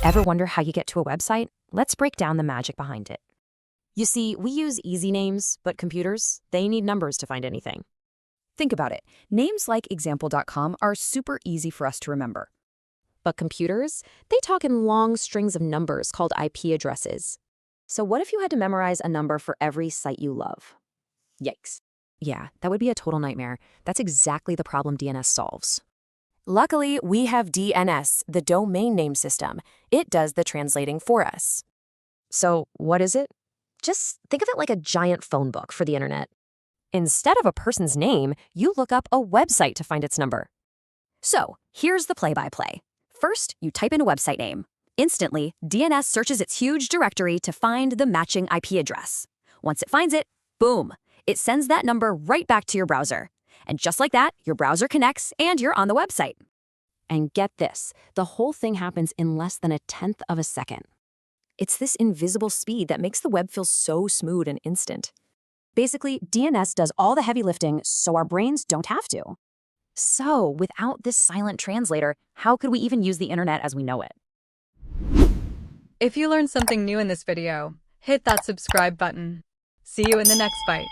Ever wonder how you get to a website? Let's break down the magic behind it. You see, we use easy names, but computers, they need numbers to find anything. Think about it. Names like example.com are super easy for us to remember. But computers, they talk in long strings of numbers called IP addresses. So what if you had to memorize a number for every site you love? Yikes. Yeah, that would be a total nightmare. That's exactly the problem DNS solves. Luckily, we have DNS, the domain name system. It does the translating for us. So what is it? Just think of it like a giant phone book for the internet. Instead of a person's name, you look up a website to find its number. So here's the play-by-play. First, you type in a website name. Instantly, DNS searches its huge directory to find the matching IP address. Once it finds it, boom, it sends that number right back to your browser. And just like that, your browser connects and you're on the website. And get this, the whole thing happens in less than 1/10 of a second. It's this invisible speed that makes the web feel so smooth and instant. Basically, DNS does all the heavy lifting so our brains don't have to. So, without this silent translator, how could we even use the internet as we know it? If you learned something new in this video, hit that subscribe button. See you in the next bite.